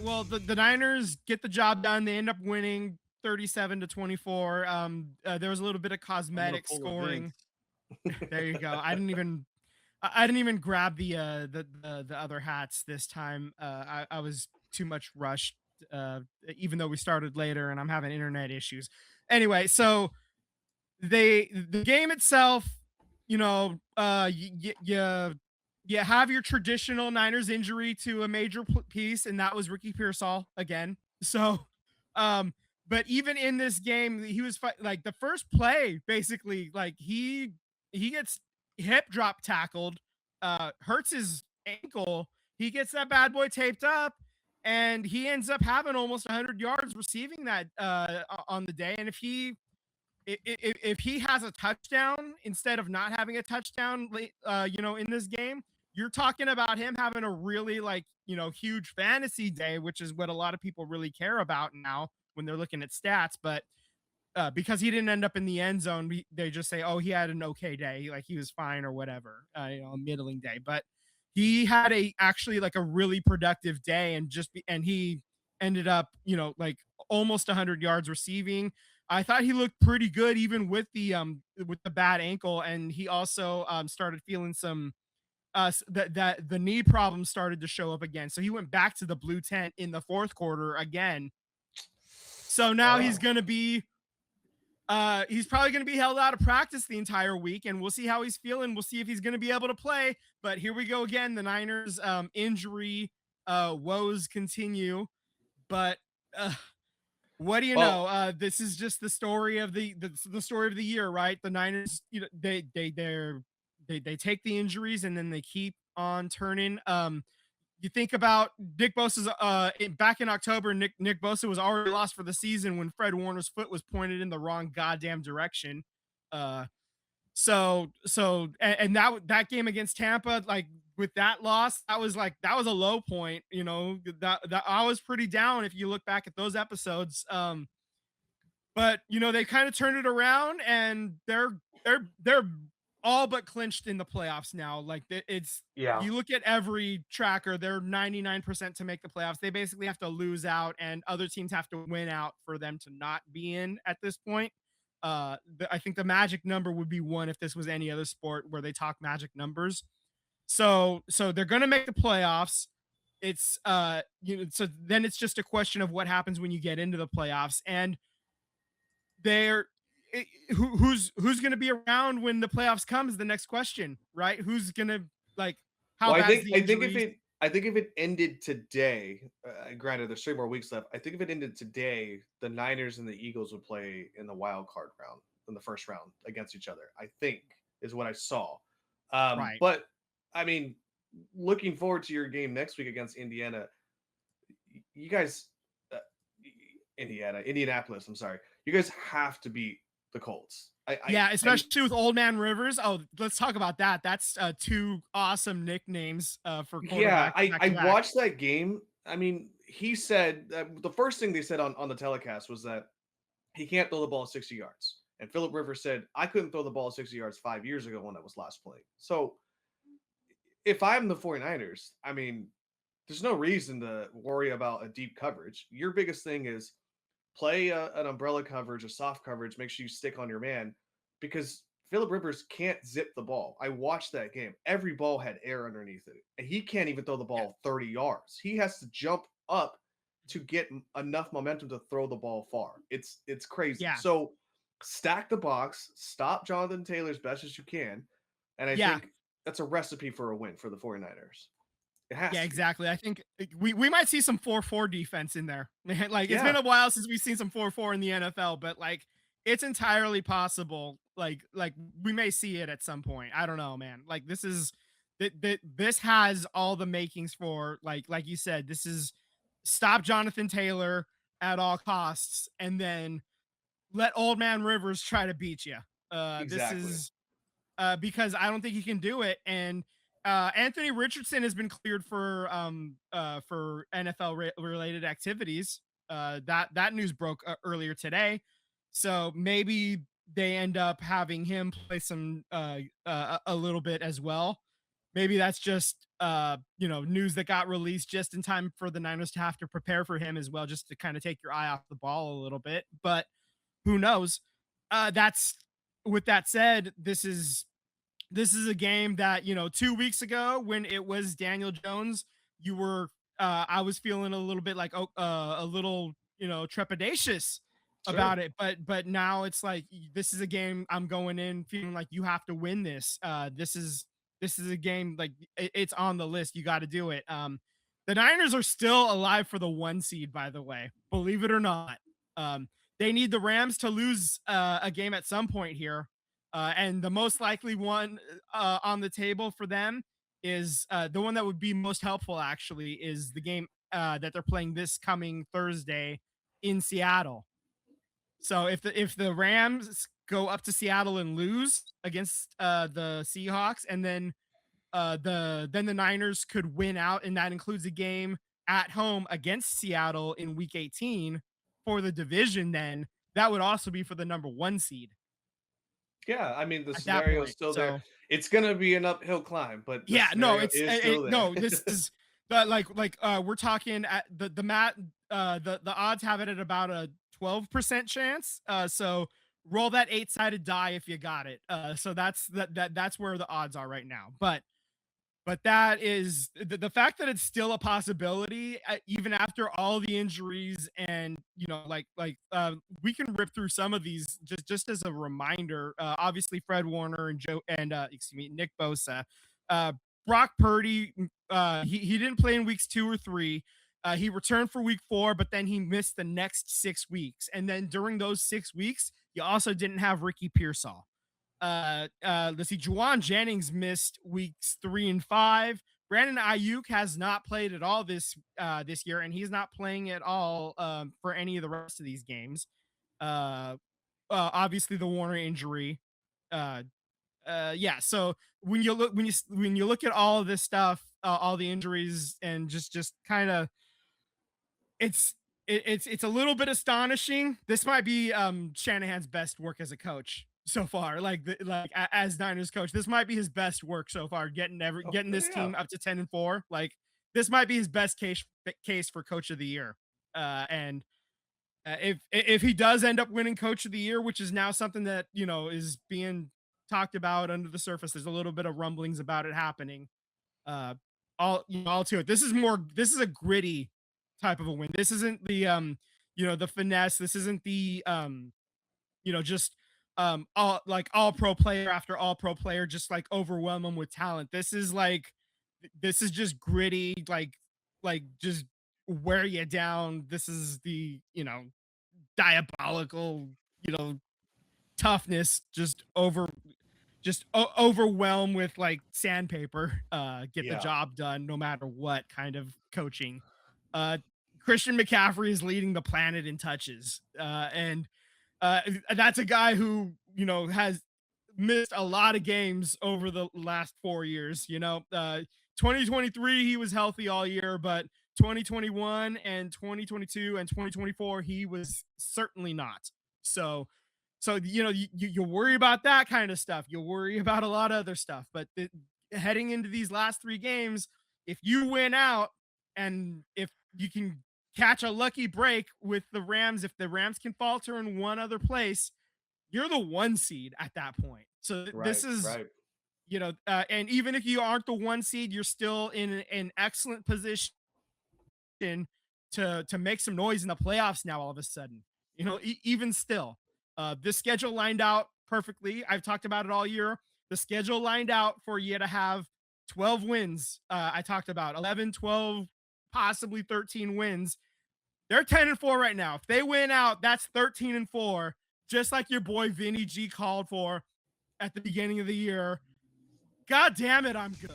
well, the Niners get the job done. They end up winning 37-24. There was a little bit of I'm gonna cosmetic pull the Vince. scoring. There you go. I didn't even grab the other hats this time. I was too much rushed, uh, even though we started later and I'm having internet issues. Anyway, so the game itself, you have your traditional Niners injury to a major piece, and that was Ricky Pearsall again. So, um, but even in this game, he was like the first play, basically, like he gets hip drop tackled, hurts his ankle. He gets that bad boy taped up, and he ends up having almost 100 yards receiving that on the day. And if he has a touchdown instead of not having a touchdown, in this game, you're talking about him having a really huge fantasy day, which is what a lot of people really care about now when they're looking at stats. But because he didn't end up in the end zone, they just say, oh, he had an okay day, like he was fine or whatever, a middling day. But he had actually like a really productive day, and he ended up, like almost 100 yards receiving. I thought he looked pretty good even with the bad ankle, and he also started feeling some that the knee problems started to show up again. So he went back to the blue tent in the fourth quarter again. So now he's going to be he's probably going to be held out of practice the entire week, and we'll see how he's feeling. We'll see if he's going to be able to play. But here we go again. The Niners injury woes continue. But what do you know? This is just the story of the story of the year, right? The Niners, they take the injuries and then they keep on turning. You think about Nick Bosa's back in October. Nick Bosa was already lost for the season when Fred Warner's foot was pointed in the wrong goddamn direction. And that game against Tampa, like with that loss, that was a low point. That I was pretty down if you look back at those episodes. But they kind of turned it around, and they're all but clinched in the playoffs now. Like you look at every tracker, they're 99% to make the playoffs. They basically have to lose out, and other teams have to win out for them to not be in at this point. I think the magic number would be 1 if this was any other sport where they talk magic numbers. So they're going to make the playoffs. It's so then it's just a question of what happens when you get into the playoffs, and who's going to be around when the playoffs come is the next question, right? Who's going to how bad is the injuries? I think if it ended today, granted there's 3 more weeks left. I think if it ended today, the Niners and the Eagles would play in the wild card round in the first round against each other. I think is what I saw. Right. But I mean, looking forward to your game next week against Indiana. You guys, Indianapolis. I'm sorry. You guys have to beat the Colts. Especially with Old Man Rivers. Oh, let's talk about that. That's 2 awesome nicknames for quarterback. Yeah, I watched that game. I mean, he said the first thing they said on the telecast was that he can't throw the ball 60 yards. And Philip Rivers said, I couldn't throw the ball 60 yards 5 years ago when I was last playing. So if I'm the 49ers, I mean, there's no reason to worry about a deep coverage. Your biggest thing is play an umbrella coverage, a soft coverage, make sure you stick on your man, because Philip Rivers can't zip the ball. I watched that game. Every ball had air underneath it, and he can't even throw the ball 30 yards. He has to jump up to get enough momentum to throw the ball far. It's crazy. Yeah. So stack the box, stop Jonathan Taylor as best as you can, and I think that's a recipe for a win for the 49ers. Exactly. I think we might see some 4-4 defense in there. It's been a while since we've seen some 4-4 in the NFL, but it's entirely possible. Like we may see it at some point. I don't know, man. This has all the makings for like you said, this is stop Jonathan Taylor at all costs, and then let Old Man Rivers try to beat you. Exactly. This is because I don't think he can do it. And Anthony Richardson has been cleared for NFL related activities. That news broke earlier today. So maybe they end up having him play some a little bit as well. maybe that's just news that got released just in time for the Niners to have to prepare for him as well, just to kind of take your eye off the ball a little bit. But who knows? That's With that said, this is a game that 2 weeks ago when it was Daniel Jones, you were I was feeling a little bit like a little trepidatious Sure. about it, but now it's like this is a game I'm going in feeling like you have to win this. This is a game like it's on the list. You got to do it. The Niners are still alive for the 1 seed, by the way, believe it or not. They need the Rams to lose a game at some point here, and the most likely one on the table for them is the one that would be most helpful, actually, is the game that they're playing this coming Thursday in Seattle. So if the Rams go up to Seattle and lose against the Seahawks, and then the Niners could win out, and that includes a game at home against Seattle in Week 18 for the division, then that would also be for the number 1 seed Yeah, I mean the at that scenario is point. still there. So It's gonna be an uphill climb, but the yeah, no, scenario it's is still there. no. This is but we're talking at the mat. The odds have it at about a 12% chance. So roll that 8-sided die if you got it. So that's where the odds are right now. But that is the fact that it's still a possibility, even after all the injuries, and we can rip through some of these just as a reminder. Obviously, Fred Warner and Nick Bosa, uh, Brock Purdy. He didn't play in weeks 2 or 3. He returned for week 4, but then he missed the next 6 weeks. And then during those 6 weeks, you also didn't have Ricky Pearsall. Let's see. Juwan Jennings missed weeks 3 and 5. Brandon Ayuk has not played at all this year, and he's not playing at all for any of the rest of these games. Obviously, the Warner injury. Uh, yeah. So when you look at all of this stuff, all the injuries, and just kind of it's it's a little bit astonishing. This might be Shanahan's best work as a coach so far. As Niners coach, this might be his best work so far. Oh, Getting this yeah. team up to 10-4. Like, this might be his best case for coach of the year. And if he does end up winning coach of the year, which is now something that is being talked about under the surface, there's a little bit of rumblings about it happening. uh all to it. This is a gritty type of a win. This isn't the finesse. This isn't the just all pro player after all pro player, just like overwhelm them with talent. This is just gritty, just wear you down. This is the diabolical, you know toughness, overwhelm with like sandpaper, get the Yeah. job done no matter what kind of coaching. uh Christian McCaffrey is leading the planet in touches, and that's a guy who has missed a lot of games over the last 4 years. 2023 he was healthy all year, but 2021 and 2022 and 2024 he was certainly not. So you worry about that kind of stuff. You worry about a lot of other stuff. But heading into these last 3 games, if you win out, and if you can catch a lucky break with the Rams, if the Rams can falter in one other place, you're the 1 seed at that point. So this Right, is, right. and even if you aren't the 1 seed, you're still in an excellent position to make some noise in the playoffs now all of a sudden. Even still, this schedule lined out perfectly. I've talked about it all year. The schedule lined out for you to have 12 wins. I talked about 11, 12, possibly 13 wins. They're 10-4 right now. If they win out, that's 13-4, just like your boy Vinny G called for at the beginning of the year. God damn it, I'm good.